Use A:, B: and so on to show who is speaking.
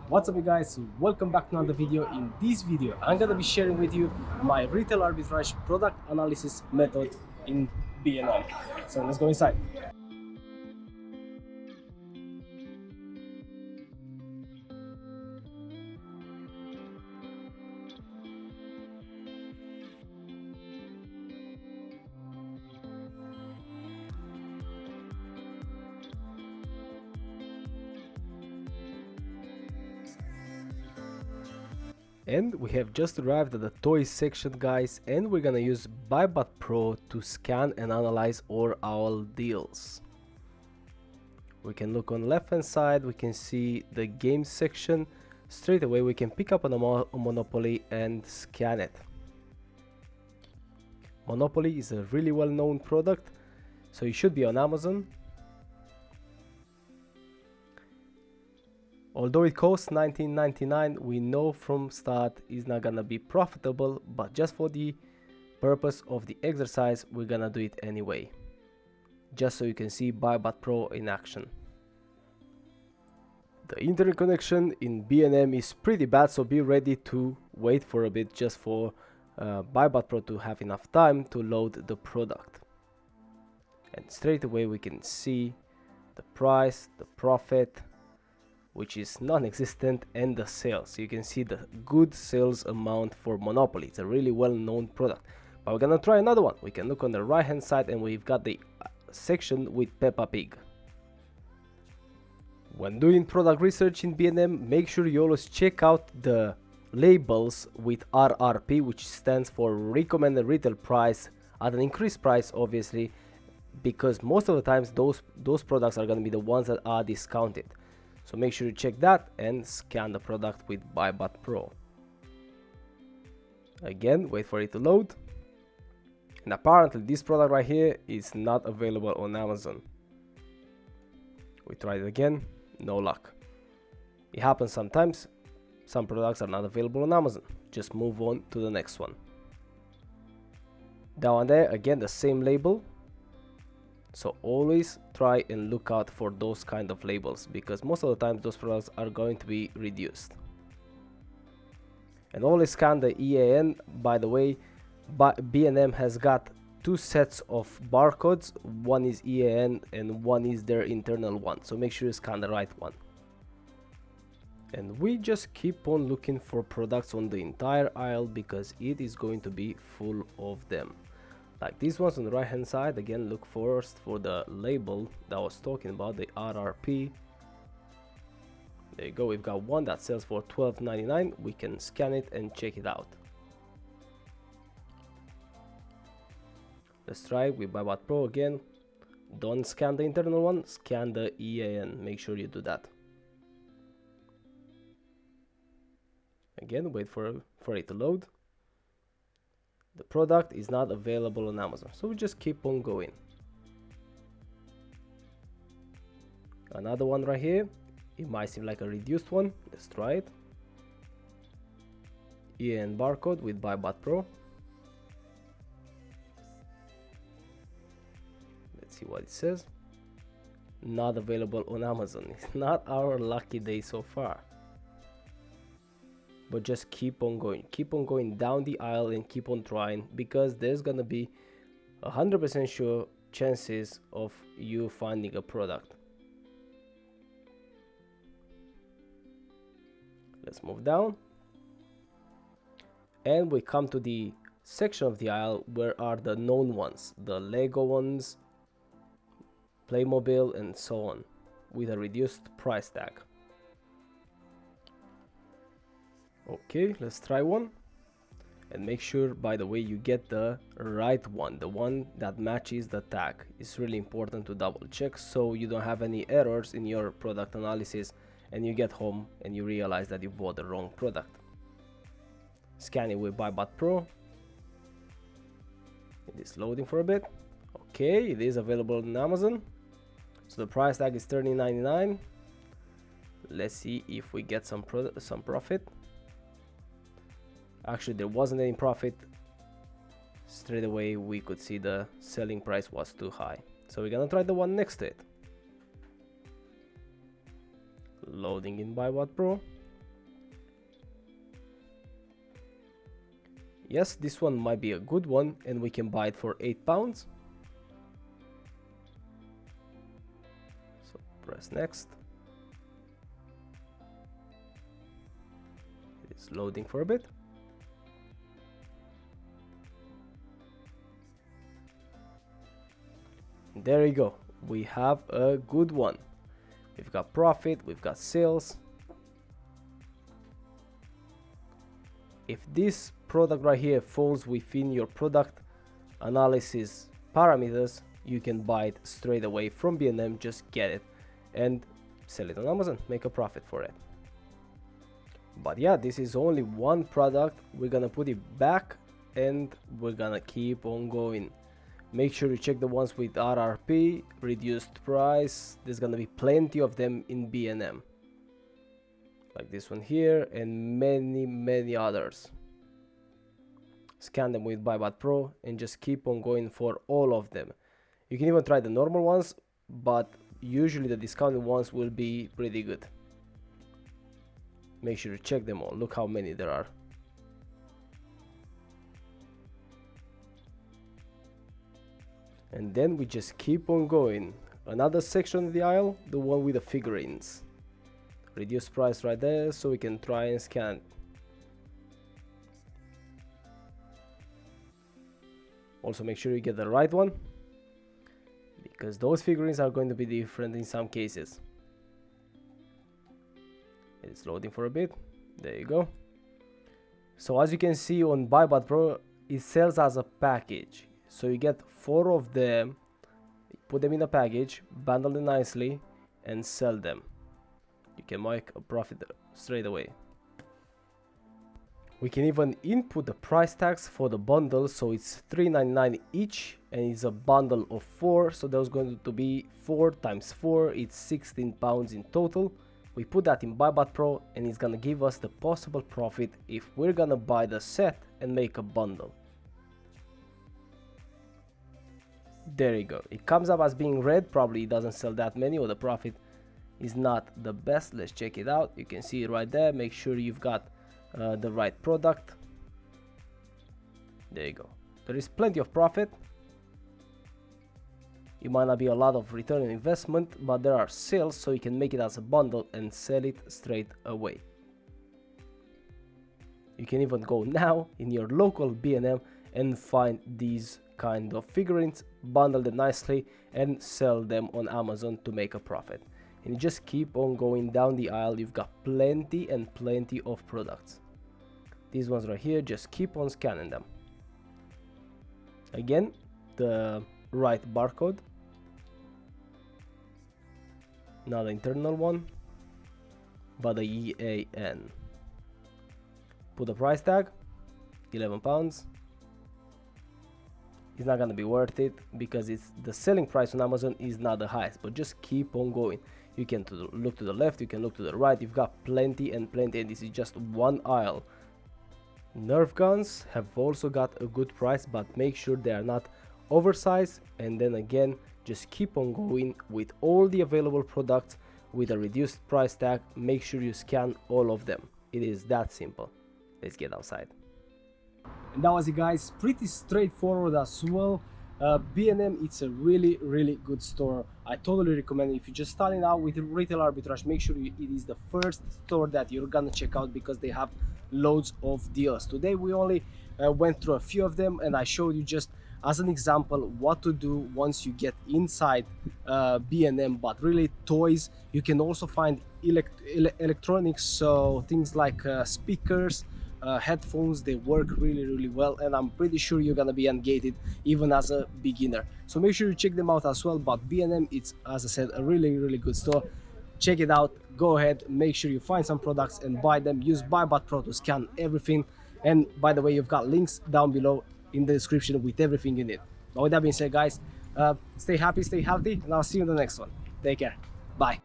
A: What's up you guys, welcome back to another video. In this video I'm gonna be sharing with you my retail arbitrage product analysis method in BNM. So let's go inside. And we have just arrived at the toys section, guys, and we're gonna use BuyBotPro to scan and analyze all our deals. We can look on the left hand side, we can see the game section. Straight away we can pick up a Monopoly and scan it. Monopoly is a really well known product, so it should be on Amazon. Although it costs $19.99, we know from start it's not gonna be profitable, but just for the purpose of the exercise we're gonna do it anyway, just so you can see BuyBotPro in action. The internet connection in BNM is pretty bad, so be ready to wait for a bit just for BuyBotPro to have enough time to load the product. And straight away we can see the price, the profit, which is non-existent, and the sales. So you can see the good sales amount for Monopoly. It's a really well-known product. But we're gonna try another one. We can look on the right hand side and we've got the section with Peppa Pig. When doing product research in BNM, make sure you always check out the labels with RRP, which stands for recommended retail price at an increased price, obviously, because most of the times those products are going to be the ones that are discounted. So make sure you check that and scan the product with BuyBotPro. Again, wait for it to load. And apparently this product right here is not available on Amazon. We tried it again, no luck. It happens sometimes. Some products are not available on Amazon. Just move on to the next one. Down there, again, the same label. So always try and look out for those kind of labels, because most of the time those products are going to be reduced. And always scan the EAN. By the way, BNM has got two sets of barcodes. One is EAN and one is their internal one, so make sure you scan the right one. And we just keep on looking for products on the entire aisle, because it is going to be full of them. Like these ones on the right hand side. Again, look first for the label that I was talking about, the RRP. There you go, we've got one that sells for $12.99. We can scan it and check it out. Let's try with BuyBotPro again. Don't scan the internal one, scan the EAN. Make sure you do that. Again, wait for it to load. The product is not available on Amazon, so we just keep on going. Another one right here. It might seem like a reduced one. Let's try it. EAN barcode with BuyBotPro. Let's see what it says. Not available on Amazon. It's not our lucky day so far. But just keep on going down the aisle and keep on trying, because there's gonna be 100% sure chances of you finding a product. Let's move down and we come to the section of the aisle where are the known ones, the Lego ones, Playmobil and so on, with a reduced price tag. Okay, let's try one, and make sure, by the way, you get the right one, the one that matches the tag. It's really important to double check so you don't have any errors in your product analysis and you get home and you realize that you bought the wrong product. Scan it with BuyBotPro. It is loading for a bit. Okay, it is available on Amazon, so the price tag is $13.99. Let's see if we get some profit. Actually, there wasn't any profit. Straight away we could see the selling price was too high, so we're gonna try the one next to it. Loading in BuyBotPro. Yes, this one might be a good one, and we can buy it for £8. So press next. It's loading for a bit. There you go. We have a good one. We've got profit, we've got sales. If this product right here falls within your product analysis parameters, you can buy it straight away from B&M. Just get it and sell it on Amazon, make a profit for it. But yeah, this is only one product. We're gonna put it back and we're gonna keep on going. Make sure you check the ones with RRP, reduced price. There's gonna be plenty of them in B&M, like this one here, and many others. Scan them with BuyBotPro and just keep on going for all of them. You can even try the normal ones, but usually the discounted ones will be pretty good. Make sure you check them all. Look how many there are. And then we just keep on going. Another section of the aisle, the one with the figurines. Reduced price right there, so we can try and scan. Also make sure you get the right one, because those figurines are going to be different in some cases. It's loading for a bit. There you go. So as you can see on BuyBotPro, it sells as a package. So you get 4 of them, put them in a package, bundle them nicely, and sell them. You can make a profit straight away. We can even input the price tags for the bundle, so it's $3.99 each, and it's a bundle of 4, so there's going to be 4 times 4, it's £16 in total. We put that in BuyBotPro, and it's gonna give us the possible profit if we're gonna buy the set and make a bundle. There you go. It comes up as being red. Probably it doesn't sell that many, or the profit is not the best. Let's check it out. You can see it right there. Make sure you've got the right product. There you go. There is plenty of profit. It might not be a lot of return on investment, but there are sales, so you can make it as a bundle and sell it straight away. You can even go now in your local B&M and find these kind of figurines, bundle them nicely, and sell them on Amazon to make a profit. And you just keep on going down the aisle. You've got plenty and plenty of products. These ones right here, just keep on scanning them. Again, the right barcode, not the internal one, but the EAN. Put the price tag, £11. It's not gonna be worth it because it's the selling price on Amazon is not the highest, but just keep on going. You can look to the left, you can look to the right. You've got plenty and plenty, and this is just one aisle. Nerf guns have also got a good price, but make sure they are not oversized. And then again, just keep on going with all the available products with a reduced price tag. Make sure you scan all of them. It is that simple. Let's get outside. And that was it, guys. Pretty straightforward as well. B&M, it's a really good store. I totally recommend it. If you're just starting out with retail arbitrage, make sure it is the first store that you're gonna check out, because they have loads of deals. Today we only went through a few of them, and I showed you just as an example what to do once you get inside B&M. But really, toys, you can also find electronics, so things like speakers, headphones. They work really well, and I'm pretty sure you're gonna be ungated even as a beginner. So make sure you check them out as well. But B&M, it's, as I said, a really good store. Check it out. Go ahead, make sure you find some products and buy them. Use BuyBotPro to scan everything. And by the way, you've got links down below in the description with everything you need. But with that being said, guys, stay happy, stay healthy, and I'll see you in the next one. Take care. Bye.